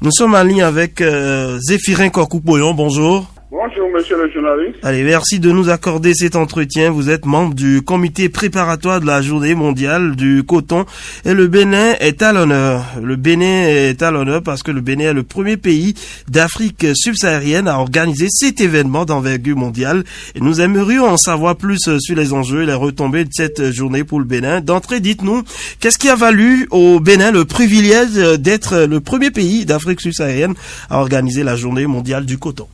Nous sommes en ligne avec Zéphirin Korkoupoyon. Bonjour. Bonjour, monsieur le journaliste. Allez, merci de nous accorder cet entretien. Vous êtes membre du comité préparatoire de la journée mondiale du coton et le Bénin est à l'honneur. Le Bénin est à l'honneur parce que le Bénin est le premier pays d'Afrique subsaharienne à organiser cet événement d'envergure mondiale. Et nous aimerions en savoir plus sur les enjeux et les retombées de cette journée pour le Bénin. D'entrée, dites-nous, qu'est-ce qui a valu au Bénin le privilège d'être le premier pays d'Afrique subsaharienne à organiser la journée mondiale du coton?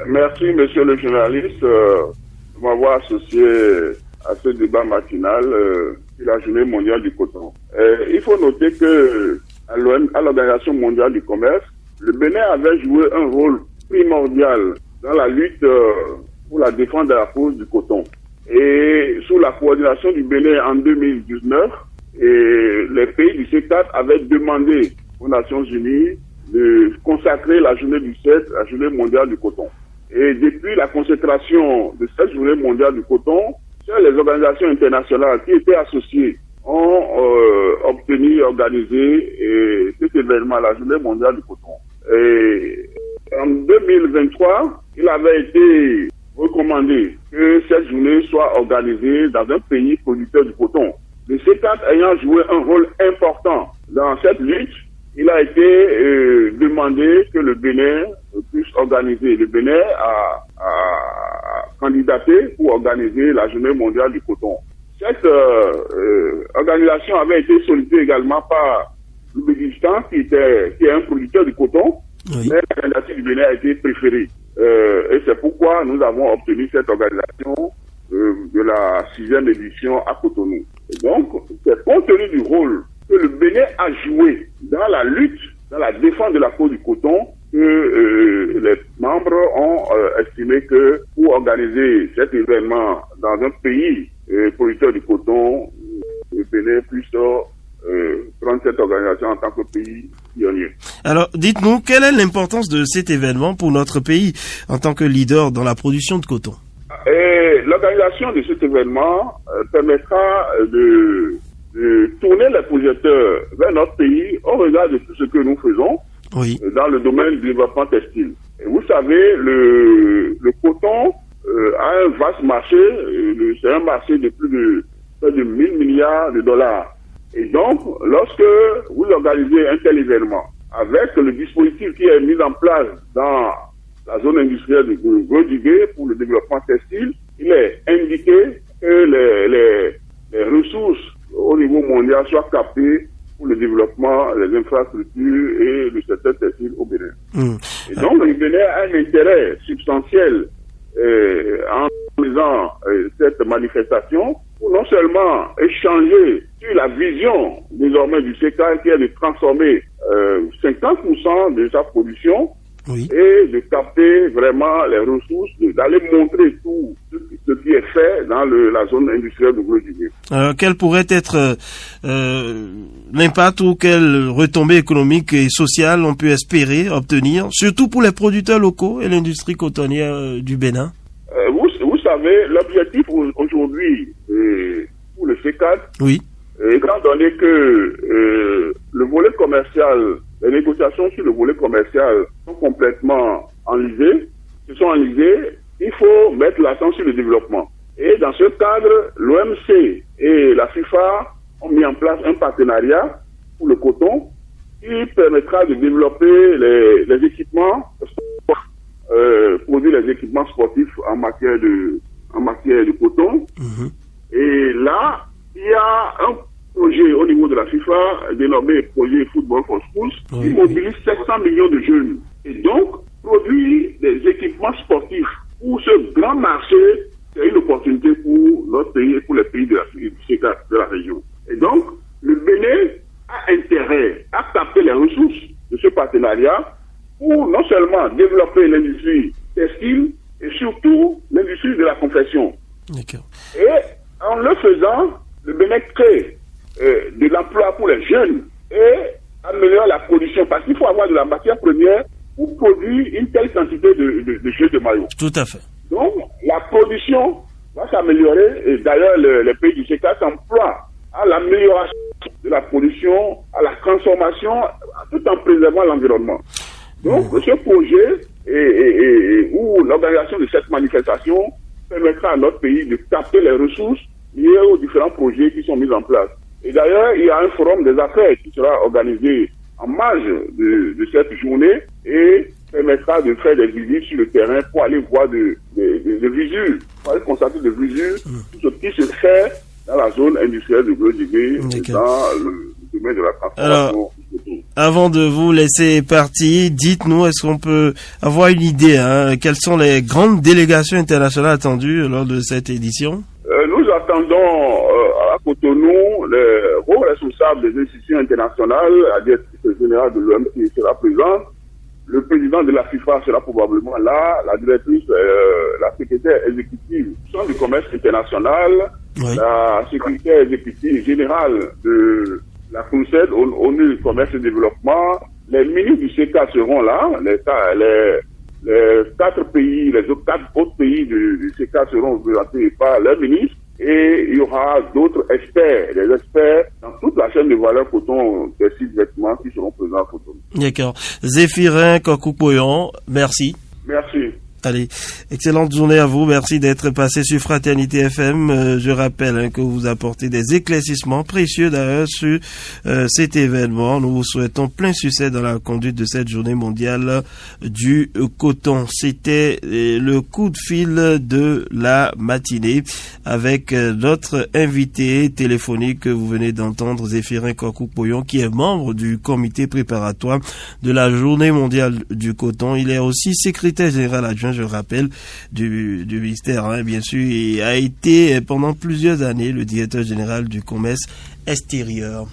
Merci, monsieur le journaliste, de m'avoir associé à ce débat matinal sur la journée mondiale du coton. Il faut noter que à l'Organisation mondiale du commerce, le Bénin avait joué un rôle primordial dans la lutte pour la défense de la cause du coton. Et sous la coordination du Bénin en 2019, les pays du C4 avaient demandé aux Nations Unies de consacrer la journée du 7, la journée mondiale du coton. Et depuis la consécration de cette journée mondiale du coton, seules les organisations internationales qui étaient associées ont obtenu, organisé cet événement, la journée mondiale du coton. Et en 2023, il avait été recommandé que cette journée soit organisée dans un pays producteur du coton. Le C4 ayant joué un rôle important dans cette lutte, il a été demandé que le Bénin puisse organiser. Le Bénin a candidaté pour organiser la journée mondiale du coton. Cette organisation avait été sollicitée également par l'Ouzbékistan, qui est un producteur de coton, oui. Mais la candidature du Bénin a été préférée. Et c'est pourquoi nous avons obtenu cette organisation de la 6e édition à Cotonou. Et donc, c'est compte tenu du rôle que le Bénin a joué dans la lutte, dans la défense de la cause du coton, que les membres ont estimé que pour organiser cet événement dans un pays producteur du coton, le Bénin puisse prendre cette organisation en tant que pays pionnier. Alors, dites-nous, quelle est l'importance de cet événement pour notre pays en tant que leader dans la production de coton? L'organisation de cet événement permettra de tourner les projecteurs vers notre pays au regard de tout ce que nous faisons, oui, dans le domaine du développement textile. Et vous savez, le coton a un vaste marché, c'est un marché de près de 1000 milliards de dollars. Et donc, lorsque vous organisez un tel événement, avec le dispositif qui est mis en place dans la zone industrielle de Gros-Duguay pour le développement textile, il est indiqué que les ressources au niveau mondial soient captées pour le développement des infrastructures et du secteur textile au Bénin. Et donc, le Bénin a un intérêt substantiel en faisant cette manifestation pour non seulement échanger sur la vision désormais du C4 qui est de transformer 50% de sa production, oui, et de capter vraiment les ressources, d'aller montrer tout ce qui est fait dans la zone industrielle de Gros-Duguay. Alors, quel pourrait être l'impact ou quelle retombée économique et sociale on peut espérer obtenir, surtout pour les producteurs locaux et l'industrie cotonnière du Bénin? Vous savez, l'objectif aujourd'hui pour le C4, oui, étant donné que le volet commercial, les négociations sur le volet commercial sont complètement enlisées, il faut mettre l'accent sur le développement. Et dans ce cadre, l'OMC et la FIFA ont mis en place un partenariat pour le coton qui permettra de développer les équipements, produire les équipements sportifs en matière de coton. Et là, il y a un projet au niveau de la FIFA dénommé projet Football for Schools, qui mobilise 700 millions de jeunes. Et donc, produire des équipements sportifs pour ce grand marché, c'est une opportunité pour notre pays et pour les pays de la région. Et donc, le Bénin a intérêt à capter les ressources de ce partenariat pour non seulement développer l'industrie textile et surtout l'industrie de la confection. D'accord. Et en le faisant, le Bénin crée de l'emploi pour les jeunes et améliore la production, parce qu'il faut avoir de la matière première pour produire une telle quantité de jeux de maillot. Tout à fait. Donc, la production va s'améliorer et d'ailleurs les pays du C4 s'emploient à l'amélioration de la production, à la transformation, tout en préservant l'environnement. Donc, ce projet où l'organisation de cette manifestation permettra à notre pays de capter les ressources liées aux différents projets qui sont mis en place. Et d'ailleurs, il y a un forum des affaires qui sera organisé en marge de cette journée et permettra de faire des visites sur le terrain pour aller voir de visu, pour aller constater de visu tout ce qui se fait dans la zone industrielle de Glodigbé, dans le domaine de la transformation. Avant de vous laisser partir, dites-nous, est-ce qu'on peut avoir une idée, quelles sont les grandes délégations internationales attendues lors de cette édition? Nous attendons à Cotonou les hauts responsables des institutions internationales, la directrice générale de l'OMC sera présente, le président de la FIFA sera probablement là, la directrice, la secrétaire exécutive du commerce international, oui. La secrétaire exécutive générale de la CNUSED, ONU Commerce et Développement, les ministres du CECA seront là, les 4 pays, les 4 autres pays du CECA seront représentés par leurs ministres, et il y aura d'autres experts, des experts dans toute la chaîne de valeur coton textile vêtements qui seront présents à Cotonou. D'accord. Zéphirin Kokou-Poyon, merci. Merci. Allez, excellente journée à vous. Merci d'être passé sur Fraternité FM. Je rappelle que vous apportez des éclaircissements précieux d'ailleurs sur cet événement. Nous vous souhaitons plein succès dans la conduite de cette journée mondiale du coton. C'était le coup de fil de la matinée avec notre invité téléphonique que vous venez d'entendre, Zéphirin Kokou-Poyon, qui est membre du comité préparatoire de la journée mondiale du coton. Il est aussi secrétaire général adjoint, je rappelle, du ministère, bien sûr, et a été pendant plusieurs années le directeur général du commerce extérieur.